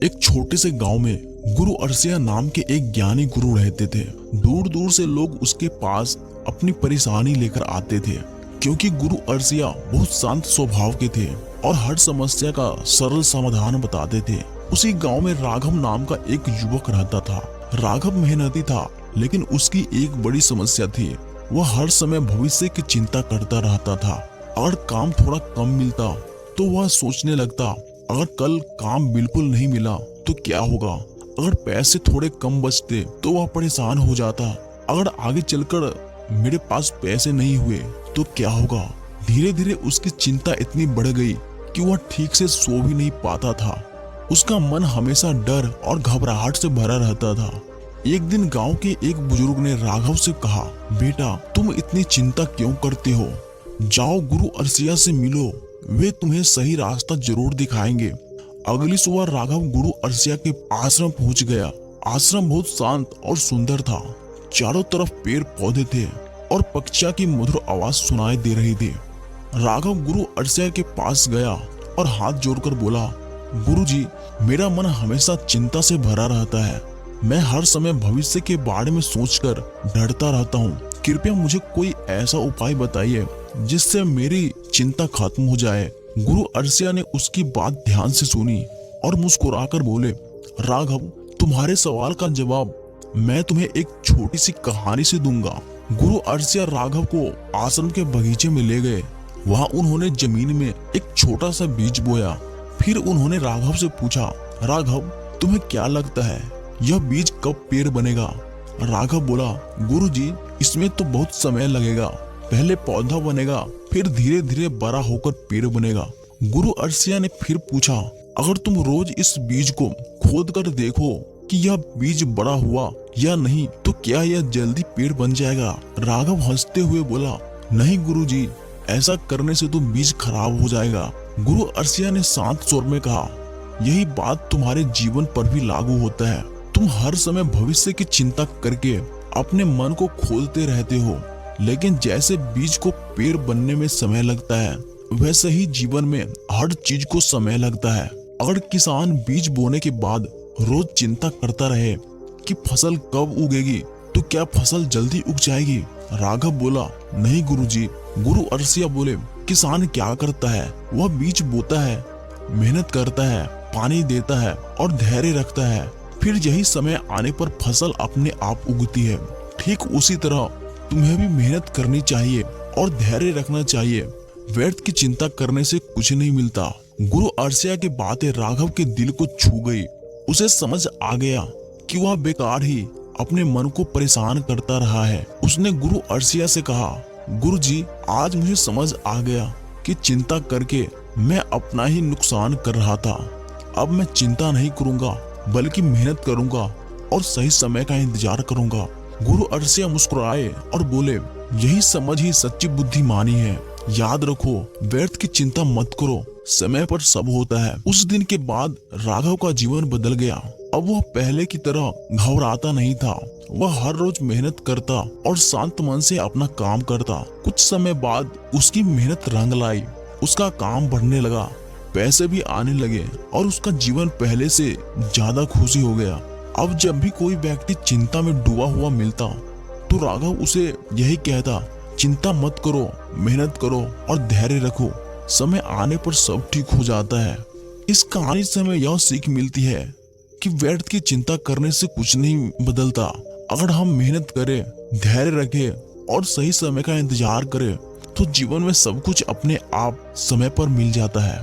एक छोटे से गांव में गुरु अरसिया नाम के एक ज्ञानी गुरु रहते थे। दूर दूर से लोग उसके पास अपनी परेशानी लेकर आते थे, क्योंकि गुरु अरसिया बहुत शांत स्वभाव के थे और हर समस्या का सरल समाधान बताते थे। उसी गांव में राघव नाम का एक युवक रहता था। राघव मेहनती था, लेकिन उसकी एक बड़ी समस्या थी। वह हर समय भविष्य की चिंता करता रहता था। अगर काम थोड़ा कम मिलता तो वह सोचने लगता, अगर कल काम बिल्कुल नहीं मिला तो क्या होगा। अगर पैसे थोड़े कम बचते तो वह परेशान हो जाता, अगर आगे चलकर मेरे पास पैसे नहीं हुए तो क्या होगा। धीरे धीरे उसकी चिंता इतनी बढ़ गई कि वह ठीक से सो भी नहीं पाता था। उसका मन हमेशा डर और घबराहट से भरा रहता था। एक दिन गांव के एक बुजुर्ग ने राघव से कहा, बेटा तुम इतनी चिंता क्यों करते हो, जाओ गुरु अरसिया से मिलो, वे तुम्हें सही रास्ता जरूर दिखाएंगे। अगली सुबह राघव गुरु अरसिया के आश्रम पहुंच गया। आश्रम बहुत शांत और सुंदर था। चारों तरफ पेड़ पौधे थे और पक्षियों की मधुर आवाज सुनाई दे रही थी। राघव गुरु अरसिया के पास गया और हाथ जोड़कर बोला, गुरुजी, मेरा मन हमेशा चिंता से भरा रहता है। मैं हर समय भविष्य के बारे में सोचकर डरता रहता हूँ। कृपया मुझे कोई ऐसा उपाय बताइए जिससे मेरी चिंता खत्म हो जाए। गुरु अरसिया ने उसकी बात ध्यान से सुनी और मुस्कुराकर बोले, राघव, तुम्हारे सवाल का जवाब मैं तुम्हें एक छोटी सी कहानी से दूंगा। गुरु अरसिया राघव को आश्रम के बगीचे में ले गए। वहां उन्होंने जमीन में एक छोटा सा बीज बोया। फिर उन्होंने राघव से पूछा, राघव, तुम्हें क्या लगता है यह बीज कब पेड़ बनेगा। राघव बोला, गुरुजी, इसमें तो बहुत समय लगेगा। पहले पौधा बनेगा, फिर धीरे धीरे बड़ा होकर पेड़ बनेगा। गुरु अरसिया ने फिर पूछा, अगर तुम रोज इस बीज को खोद कर देखो कि यह बीज बड़ा हुआ या नहीं तो क्या यह जल्दी पेड़ बन जाएगा। राघव हंसते हुए बोला, नहीं गुरुजी, ऐसा करने से तो बीज खराब हो जाएगा। गुरु अरसिया ने शांत स्वर में कहा, यही बात तुम्हारे जीवन पर भी लागू होता है। तुम हर समय भविष्य की चिंता करके अपने मन को खोदते रहते हो, लेकिन जैसे बीज को पेड़ बनने में समय लगता है, वैसे ही जीवन में हर चीज को समय लगता है। अगर किसान बीज बोने के बाद रोज चिंता करता रहे कि फसल कब उगेगी, तो क्या फसल जल्दी उग जाएगी। राघव बोला, नहीं गुरुजी। गुरु अरसिया बोले, किसान क्या करता है, वह बीज बोता है, मेहनत करता है, पानी देता है और धैर्य रखता है। फिर यही समय आने पर फसल अपने आप उगती है। ठीक उसी तरह तुम्हें भी मेहनत करनी चाहिए और धैर्य रखना चाहिए। व्यर्थ की चिंता करने से कुछ नहीं मिलता। गुरु अरसिया की बातें राघव के दिल को छू गई। उसे समझ आ गया कि वह बेकार ही अपने मन को परेशान करता रहा है। उसने गुरु अरसिया से कहा, गुरुजी, आज मुझे समझ आ गया कि चिंता करके मैं अपना ही नुकसान कर रहा था। अब मैं चिंता नहीं करूंगा, बल्कि मेहनत करूंगा और सही समय का इंतजार करूंगा। गुरु अरसिया मुस्कुराए और बोले, यही समझ ही सच्ची बुद्धिमानी है। याद रखो, व्यर्थ की चिंता मत करो, समय पर सब होता है। उस दिन के बाद राघव का जीवन बदल गया। अब वह पहले की तरह घबराता नहीं था। वह हर रोज मेहनत करता और शांत मन से अपना काम करता। कुछ समय बाद उसकी मेहनत रंग लाई। उसका काम बढ़ने लगा, पैसे भी आने लगे और उसका जीवन पहले से ज्यादा खुशी हो गया। अब जब भी कोई व्यक्ति चिंता में डूबा हुआ मिलता तो राघव उसे यही कहता, चिंता मत करो, मेहनत करो और धैर्य रखो, समय आने पर सब ठीक हो जाता है। इस कहानी से हमें यह सीख मिलती है कि व्यर्थ की चिंता करने से कुछ नहीं बदलता। अगर हम मेहनत करें, धैर्य रखें और सही समय का इंतजार करें तो जीवन में सब कुछ अपने आप समय पर मिल जाता है।